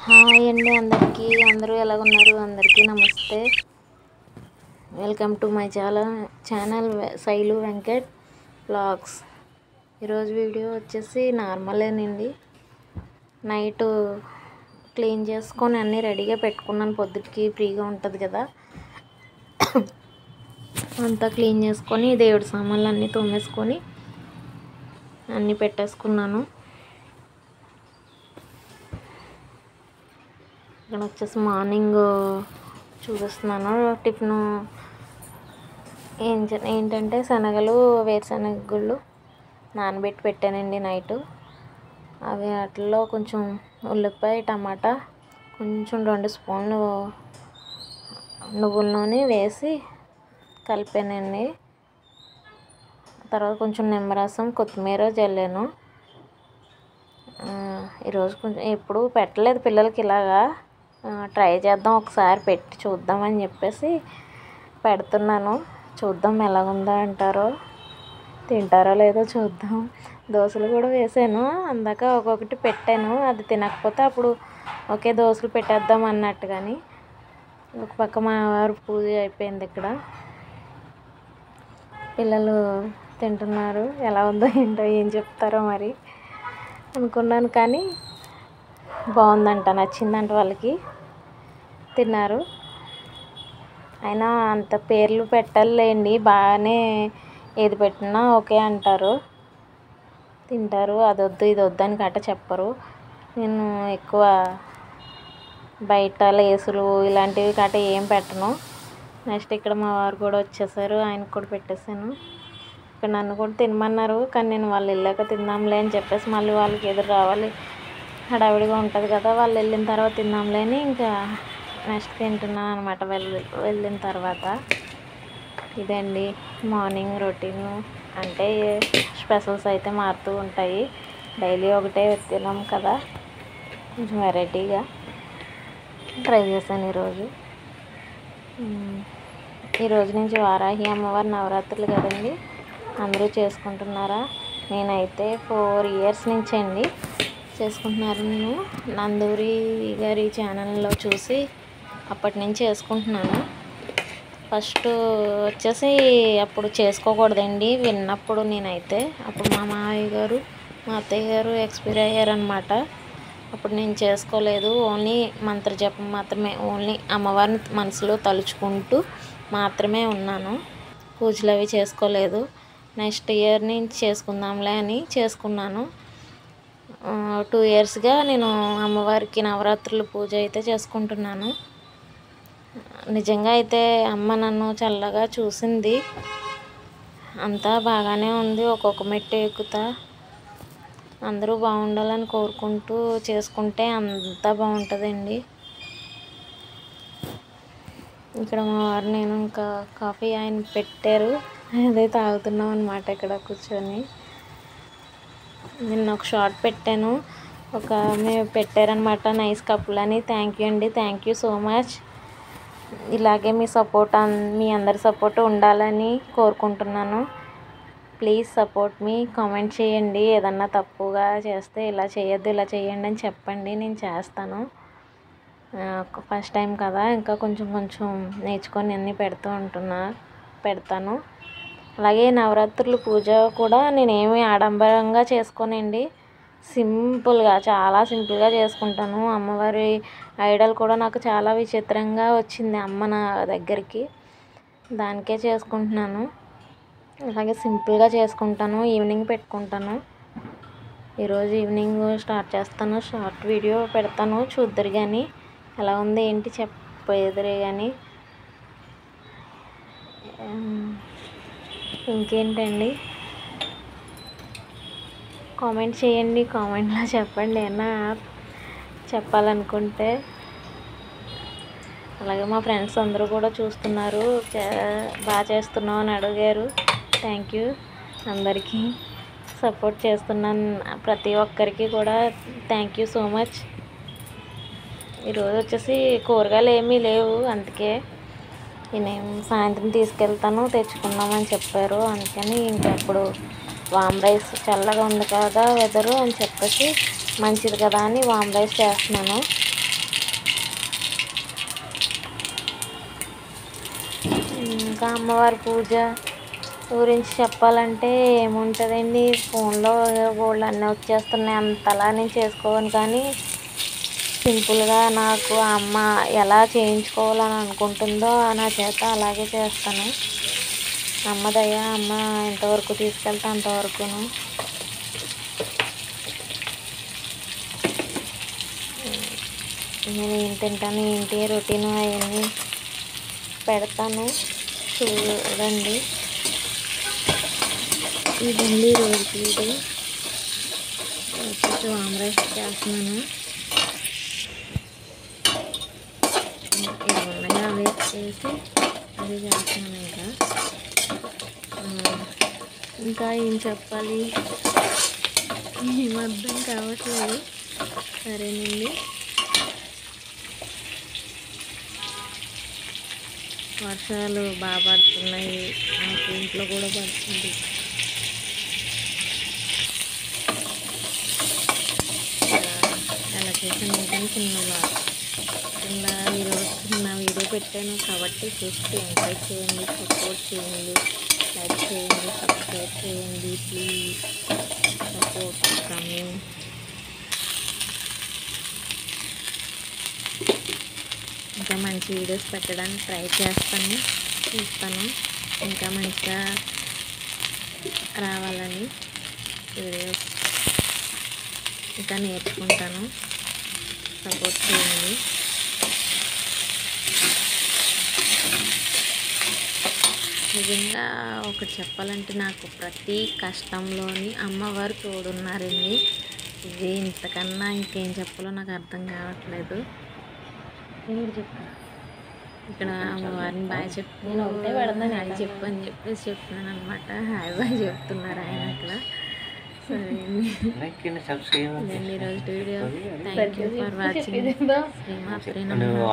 Hi అండి అందరికీ. అందరూ ఎలాగున్నారు? అందరికీ నమస్తే. Welcome to my channel Shailu Venkat vlogs. ఈరోజు వీడియో వచ్చేసి నార్మలేనండి. నైట్ క్లీన్ చేసుకొని అన్నీ రెడీగా పెట్టుకున్నాను. పొద్దుటికి ఫ్రీగా ఉంటుంది కదా, అంతా క్లీన్ చేసుకొని దేవుడి సామాన్లు అన్నీ తోమేసుకొని అన్నీ పెట్టేసుకున్నాను. ఇక్కడ వచ్చేసి మార్నింగ్ చూపిస్తున్నాను. టిఫిన్ ఏంటంటే శనగలు, వేరుశనగ గుళ్ళు నానబెట్టి పెట్టానండి నైట్. అవి వాటిలో కొంచెం ఉల్లిపాయ, టమాటా, కొంచెం 2 స్పూన్లు నువ్వుల నూనె వేసి కలిపానండి. తర్వాత కొంచెం నిమ్మరసం, కొత్తిమీర జల్లాను. ఈరోజు కొంచెం ఎప్పుడు పెట్టలేదు పిల్లలకి, ఇలాగా ట్రై చేద్దాం, ఒకసారి పెట్టి చూద్దామని చెప్పేసి పెడుతున్నాను. చూద్దాం ఎలాగుందో, అంటారో తింటారో లేదో చూద్దాం. దోశలు కూడా వేసాను, అందాక ఒక్కొక్కటి పెట్టాను. అది తినకపోతే అప్పుడు ఒకే దోశలు పెట్టేద్దాం అన్నట్టు. కానీ ఒక పక్క మా వారు పూజ అయిపోయింది. ఇక్కడ పిల్లలు తింటున్నారు. ఎలా ఉందో ఏంటో, ఏం చెప్తారో మరి అనుకున్నాను. కానీ బాగుందంట, నచ్చిందంట వాళ్ళకి, తిన్నారు. అయినా అంత పేర్లు పెట్టాలండి, బాగానే ఏది పెట్టినా ఓకే అంటారు, తింటారు. అది వద్దు ఇది వద్దు అని గట్ట చెప్పరు. నేను ఎక్కువ బయట లేసులు ఇలాంటివి గట్ట ఏం పెట్టను. నెక్స్ట్ ఇక్కడ మా వారు కూడా వచ్చేసారు, ఆయనకు కూడా పెట్టేశాను. ఇక్కడ నన్ను కూడా తినమన్నారు, కానీ నేను వాళ్ళు వెళ్ళాక తిందాంలే అని చెప్పేసి, మళ్ళీ వాళ్ళకి ఎదురు రావాలి, హడావిడిగా ఉంటుంది కదా, వాళ్ళు వెళ్ళిన తర్వాత తిందాంలే అని ఇంకా నెక్స్ట్ తింటున్నాను అనమాట. వెళ్ళిన తర్వాత ఇదండి మార్నింగ్ రొటీన్. అంటే స్పెషల్స్ అయితే మారుతూ ఉంటాయి, డైలీ ఒకటే తినాం కదా, కొంచెం వెరైటీగా ట్రై చేశాను ఈరోజు. ఈరోజు నుంచి వారాహి అమ్మవారి నవరాత్రులు కదండి, అందరూ చేసుకుంటున్నారా? నేనైతే 4 ఇయర్స్ నుంచి అండి చేసుకుంటున్నారు. నేను నందూరి గారి ఛానల్లో చూసి అప్పటి నుంచి చేసుకుంటున్నాను. ఫస్ట్ వచ్చేసి అప్పుడు చేసుకోకూడదండి విన్నప్పుడు. నేనైతే అప్పుడు మా మామయ్య గారు, మా అత్తయ్య గారు ఎక్స్పైర్ అయ్యారనమాట. అప్పుడు నేను చేసుకోలేదు, ఓన్లీ మంత్రజపం మాత్రమే, ఓన్లీ అమ్మవారిని మనసులో తలుచుకుంటూ మాత్రమే ఉన్నాను. పూజలు అవి చేసుకోలేదు. నెక్స్ట్ ఇయర్ నుంచి చేసుకుందాంలే అని చేసుకున్నాను. 2 ఇయర్స్గా నేను అమ్మవారికి నవరాత్రులు పూజ అయితే చేసుకుంటున్నాను. నిజంగా అయితే అమ్మ నన్ను చల్లగా చూసింది, అంతా బాగానే ఉంది. ఒక్కొక్క మెట్టు ఎక్కుతా అందరూ బాగుండాలని కోరుకుంటూ చేసుకుంటే అంతా బాగుంటుందండి. ఇక్కడ మా వారు నేను ఇంకా కాఫీ ఆయన పెట్టారు, అదే తాగుతున్నాం అనమాట ఇక్కడ కూర్చొని. నిన్న ఒక షార్ట్ పెట్టాను, ఒక మేము పెట్టారనమాట నైస్ కప్పులని. థ్యాంక్ యూ అండి, థ్యాంక్ యూ సో మచ్. ఇలాగే మీ అందరి సపోర్ట్ ఉండాలని కోరుకుంటున్నాను. Please support me. కామెంట్ చేయండి, ఏదన్నా తప్పుగా చేస్తే ఇలా చేయొద్దు ఇలా చేయండి అని చెప్పండి, నేను చేస్తాను. ఫస్ట్ టైం కదా, ఇంకా కొంచెం నేర్చుకొని అన్నీ పెడతాను. అలాగే నవరాత్రులు పూజ కూడా నేనేమి ఆడంబరంగా చేసుకోనండి, సింపుల్గా, చాలా సింపుల్గా చేసుకుంటాను. అమ్మవారి ఐడల్ కూడా నాకు చాలా విచిత్రంగా వచ్చింది అమ్మ నా దగ్గరికి, దానికే చేసుకుంటున్నాను. అలాగే సింపుల్గా చేసుకుంటాను. ఈవినింగ్ పెట్టుకుంటాను. ఈరోజు ఈవినింగ్ స్టార్ట్ చేస్తాను, షార్ట్ వీడియో పెడతాను, చూద్దరు కానీ ఎలా ఉంది ఏంటి చెప్పేదురే. కానీ ఇంకేంటండి, కామెంట్ చేయండి, కామెంట్లో చెప్పండి ఏమన్నా చెప్పాలనుకుంటే. అలాగే మా ఫ్రెండ్స్ అందరూ కూడా చూస్తున్నారు, బాగా చేస్తున్నావు అని అడిగారు. థ్యాంక్ యూ అందరికీ, సపోర్ట్ చేస్తున్నాను ప్రతి ఒక్కరికి కూడా థ్యాంక్ యూ సో మచ్. ఈరోజు వచ్చేసి కూరగాయలు ఏమీ లేవు, అందుకే నేను సాయంత్రం తీసుకెళ్తాను తెచ్చుకుందామని చెప్పారు. అందుకని ఇంకప్పుడు వామ్ రైస్, చల్లగా ఉంది కదా వెదరు అని చెప్పేసి మంచిది కదా అని వామ్ రైస్ చేస్తున్నాను. ఇంకా అమ్మవారి పూజ గురించి చెప్పాలంటే ఏముంటుందండి, ఫోన్లో బోల్డ్ అన్నీ వచ్చేస్తున్నాయి. అంతలా నేను చేసుకోను, కానీ సింపుల్గా నాకు అమ్మ ఎలా చేయించుకోవాలని అనుకుంటుందో నా చేత అలాగే చేస్తాను. అమ్మ దయ, అమ్మ ఎంతవరకు తీసుకెళ్తే అంతవరకును. నేను ఏం తింటాను ఏంటి రొటీన్ అవన్నీ పెడతాను, చూడండి. ఇదండి రోజుకి ఇది వచ్చేసి వామ్ రైస్ చేస్తున్నాను. ఏమన్నా అవి చేసి అది చేస్తున్నాను. ఇంకా ఏం చెప్పాలి, ఏం అర్థం కావట్లేదు. సరేనండి, వర్షాలు బాగా పడుతున్నాయి, నాకు ఇంట్లో కూడా పడుతుంది. ఎలా చేసాను ఏంటని కింద ఈరోజు చిన్న వీడియో పెట్టాను కాబట్టి చూసి ఎంకరేజ్ చేయండి, సపోర్ట్ చేయండి, లైక్ చేయండి, సబ్స్క్రైబ్ చేయండి. Please support coming. ఇంకా మంచి వీడియోస్ పెట్టడానికి ట్రై చేస్తాను, చూస్తాను. ఇంకా మంచిగా రావాలని వీడియోస్ ఇంకా నేర్చుకుంటాను, సపోర్ట్ చేయండి. నిజంగా ఒకటి చెప్పాలంటే నాకు ప్రతి కష్టంలోని అమ్మవారు తోడున్నారండి. ఇది ఇంతకన్నా ఇంకేం చెప్పాలో నాకు అర్థం కావట్లేదు. ఇక్కడ అమ్మవారిని బాగా చెప్తున్నాను, హాయ్ చెప్పు అని చెప్పేసి చెప్తున్నాను అనమాట. హాయ్ బాయ్ చెప్తున్నారు ఆయన అక్కడ. సరే ఇదండి ఈరోజు video. Thank you for watching. శ్రీమాత్రే నమః.